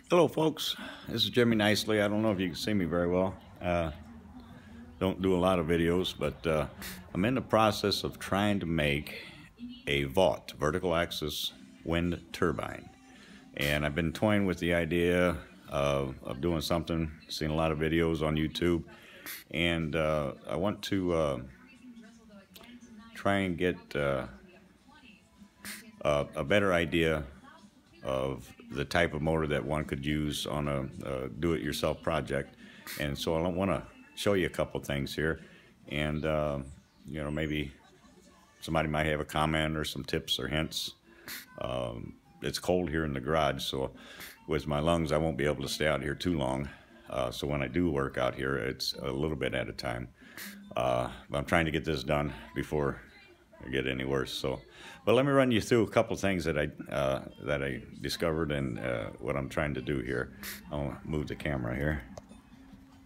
Hello folks, this is Jimmy Nicely. I don't know if you can see me very well. Don't do a lot of videos, but I'm in the process of trying to make a VAWT, vertical axis wind turbine. And I've been toying with the idea of doing something, seen a lot of videos on YouTube, and I want to try and get a better idea of the type of motor that one could use on a do-it-yourself project. And so I want to show you a couple things here, and you know, maybe somebody might have a comment or some tips or hints. It's cold here in the garage, so with my lungs I won't be able to stay out here too long, so when I do work out here it's a little bit at a time, but I'm trying to get this done before I get any worse. So, but let me run you through a couple things that I discovered and what I'm trying to do here. I'll move the camera here.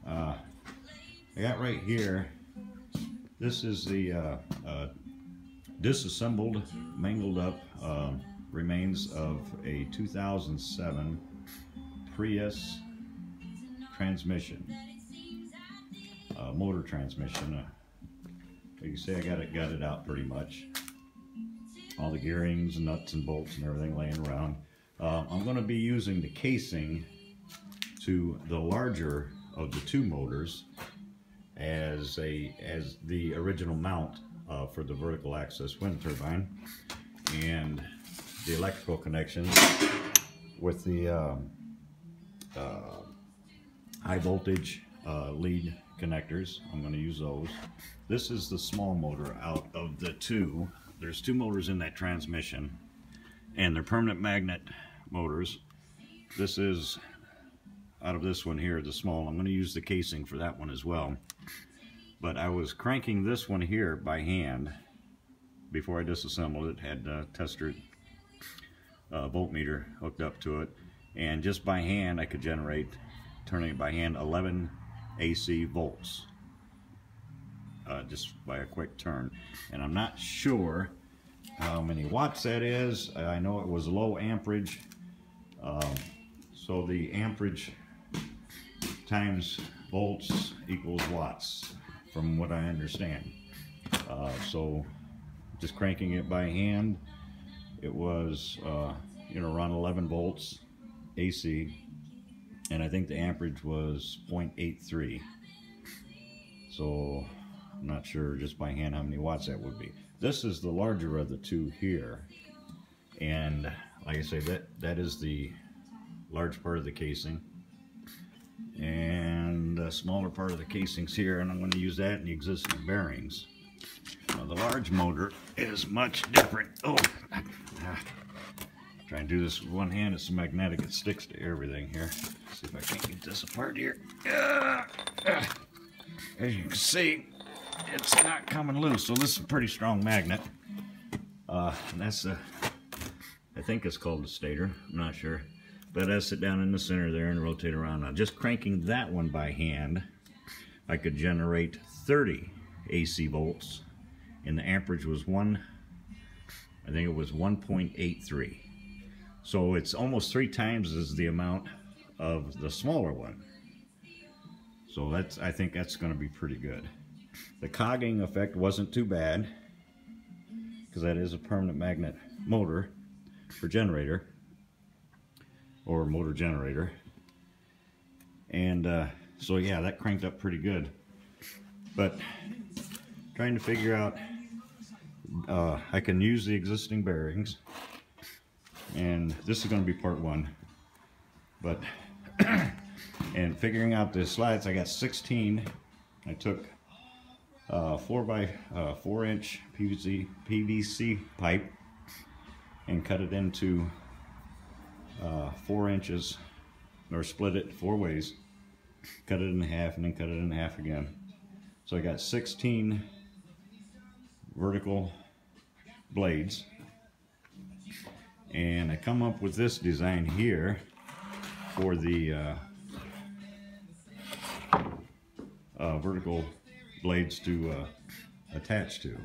I got right here, this is the disassembled, mangled up remains of a 2007 Prius transmission, motor transmission. You can see I got it out pretty much. All the gearings, nuts and bolts and everything laying around. I'm going to be using the casing to the larger of the two motors as the original mount for the vertical axis wind turbine, and the electrical connections with the high voltage lead connectors. I'm going to use those. This is the small motor out of the two. There's two motors in that transmission, and they're permanent magnet motors. This is out of this one here, the small. I'm going to use the casing for that one as well. But I was cranking this one here by hand before I disassembled it. Had a tester voltmeter hooked up to it, and just by hand I could generate, turning it by hand, 11 AC volts. Just by a quick turn, and I'm not sure how many watts that is. I know it was low amperage, so the amperage times volts equals watts from what I understand. So just cranking it by hand, it was you know, around 11 volts AC, and I think the amperage was 0.83. So I'm not sure just by hand how many watts that would be. This is the larger of the two here, and like I say, that is the large part of the casing, and the smaller part of the casing's here, and I'm going to use that in the existing bearings. Now the large motor is much different. Oh, try and do this with one hand. It's magnetic, it sticks to everything here. See if I can't get this apart here. As you can see, it's not coming loose, so this is a pretty strong magnet. And that's the, I think it's called the stator, I'm not sure, but I sit down in the center there and rotate around. Now just cranking that one by hand, I could generate 30 AC volts, and the amperage was I think it was 1.83. So it's almost 3 times as the amount of the smaller one. So I think that's going to be pretty good. The cogging effect wasn't too bad, because that is a permanent magnet motor for generator, or motor generator. And so yeah, that cranked up pretty good. But trying to figure out, I can use the existing bearings, and this is going to be part one. But and figuring out the slats, I got 16. I took 4x4 inch PVC pipe and cut it into 4 inches, or split it 4 ways, cut it in half, and then cut it in half again. So I got 16 vertical blades, and I come up with this design here for the vertical blades to attach to,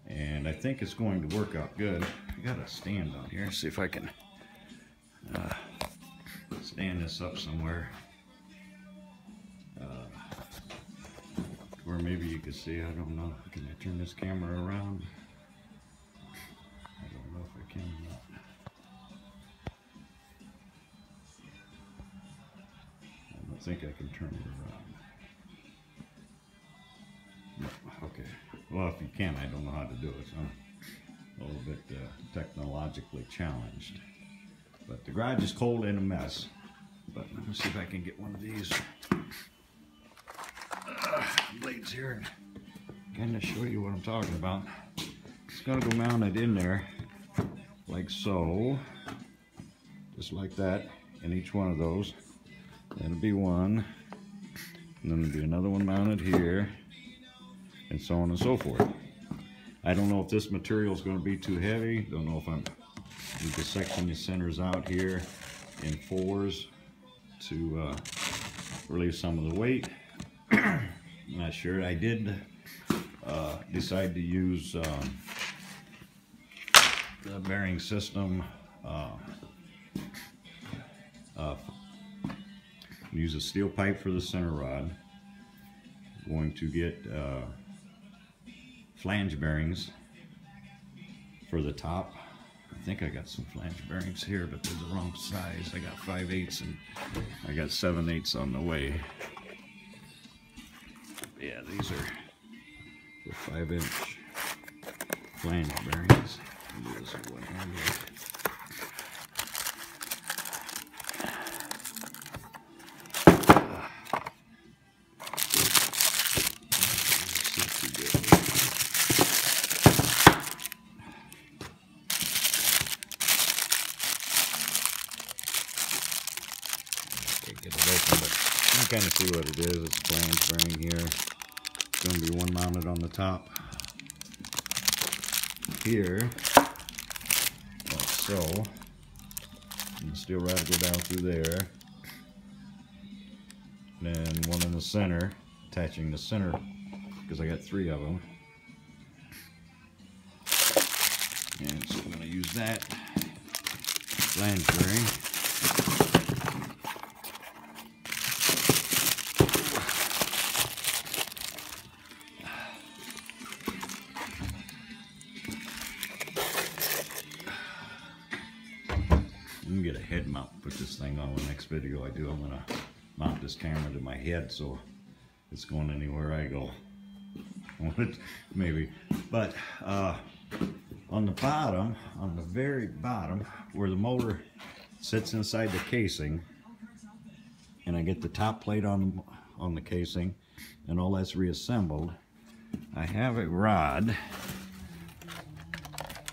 and I think it's going to work out good. I got a stand on here, see if I can stand this up somewhere where maybe you could see. I don't know. Can I turn this camera around? I don't know if I can or not. I don't think I can turn it around. No, okay. Well, if you can, I don't know how to do it. So I'm a little bit technologically challenged. But the garage is cold and a mess. But let me see if I can get one of these blades here and kind of show you what I'm talking about. It's going to go mounted in there like so, just like that, in each one of those. That'll be one, and then there'll be another one mounted here, and so on and so forth. I don't know if this material is going to be too heavy. Don't know if I'm need to section the centers out here in 4s to relieve some of the weight. I'm not sure. I did decide to use the bearing system. Use a steel pipe for the center rod. I'm going to get flange bearings for the top. I think I got some flange bearings here, but they're the wrong size. I got 5/8 and I got 7/8 on the way. Yeah, these are the 5-inch flange bearings. This one here. Kind of see what it is. It's a flange bearing here. It's going to be one mounted on the top here, like so. And the steel rod will go down through there. Then one in the center, attaching the center, because I got 3 of them. And so I'm going to use that flange bearing. Get a head mount, put this thing on. The next video I do, I'm gonna mount this camera to my head so it's going anywhere I go. Maybe. But on the bottom, on the very bottom, where the motor sits inside the casing, and I get the top plate on the casing, and all that's reassembled, I have a rod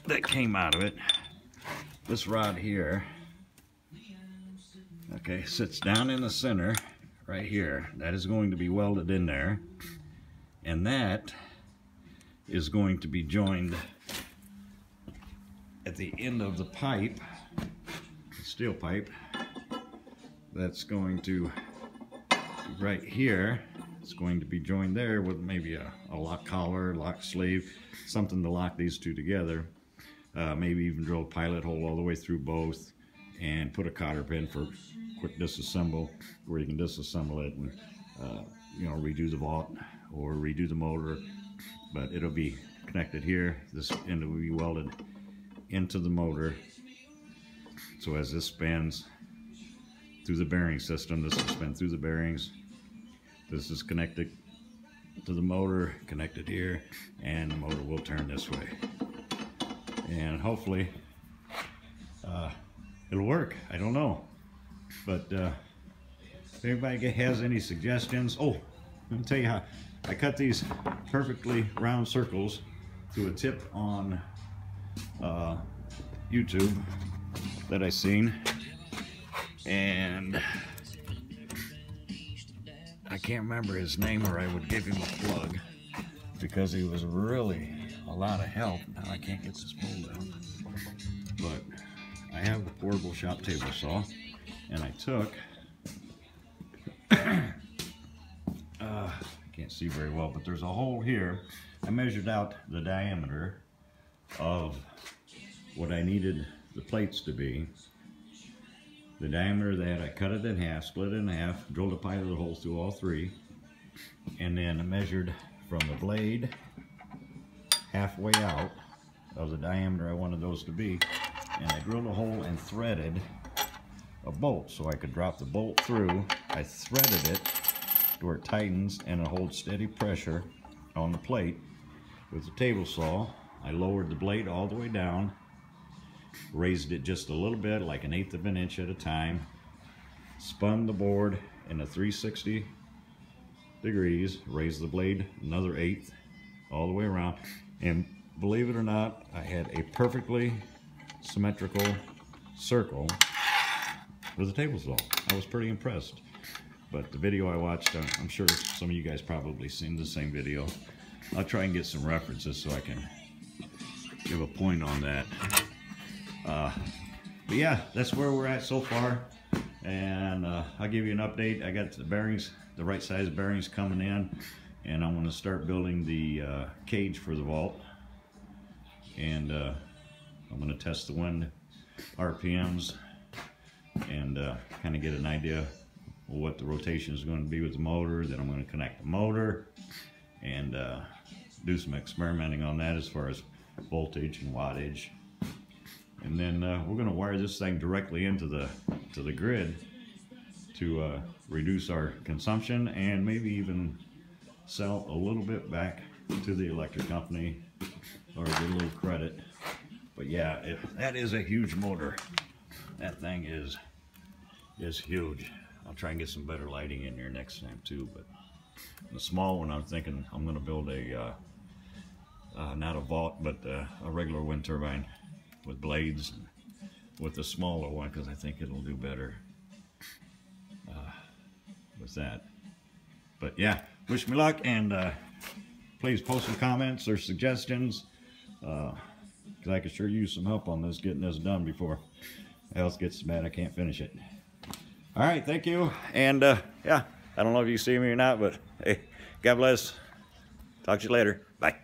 that came out of it. This rod here, okay, sits down in the center right here. That is going to be welded in there, and that is going to be joined at the end of the pipe, the steel pipe. That's going to be right here. It's going to be joined there with maybe a lock collar, lock sleeve, something to lock these two together. Maybe even drill a pilot hole all the way through both and put a cotter pin for quick disassemble, where you can disassemble it and you know, redo the VAWT or redo the motor. But it'll be connected here. This end will be welded into the motor. So as this spins through the bearing system, this will spin through the bearings. This is connected to the motor, connected here, and the motor will turn this way. And hopefully it'll work. I don't know. But if anybody has any suggestions, oh, let me tell you how I cut these perfectly round circles to a tip on YouTube that I seen, and I can't remember his name, or I would give him a plug because he was really a lot of help. Now I can't get this pulled down, but I have the portable shop table saw, and I took I can't see very well, but there's a hole here. I measured out the diameter of what I needed the plates to be, The diameter of that, I cut it in half, split it in half, drilled a pilot hole through all three, and then I measured from the blade halfway out of the diameter I wanted those to be, and I drilled a hole and threaded a bolt so I could drop the bolt through. I threaded it to where it tightens and it holds steady pressure on the plate. With the table saw, I lowered the blade all the way down, raised it just a little bit, like 1/8 of an inch at a time, spun the board in a 360 degrees, raised the blade another 1/8 all the way around, and believe it or not, I had a perfectly symmetrical circle with a table saw. I was pretty impressed. But the video I watched, I'm sure some of you guys probably seen the same video. I'll try and get some references so I can give a point on that. But yeah, that's where we're at so far, and I'll give you an update. I got the bearings, the right size bearings coming in, and I'm going to start building the cage for the VAWT, and I'm going to test the wind RPMs and kind of get an idea of what the rotation is going to be with the motor. Then I'm going to connect the motor and do some experimenting on that as far as voltage and wattage. And then we're going to wire this thing directly into the grid to reduce our consumption and maybe even sell a little bit back to the electric company or get a little credit. But yeah, that is a huge motor. That thing is huge. I'll try and get some better lighting in here next time too. But the small one, I'm thinking I'm going to build a not a VAWT, but a regular wind turbine with blades with the smaller one, because I think it'll do better with that. But yeah, wish me luck, and please post some comments or suggestions, because I could sure use some help on this, getting this done before else gets bad I can't finish it. All right, thank you, and yeah, I don't know if you see me or not, but hey, God bless. Talk to you later. Bye.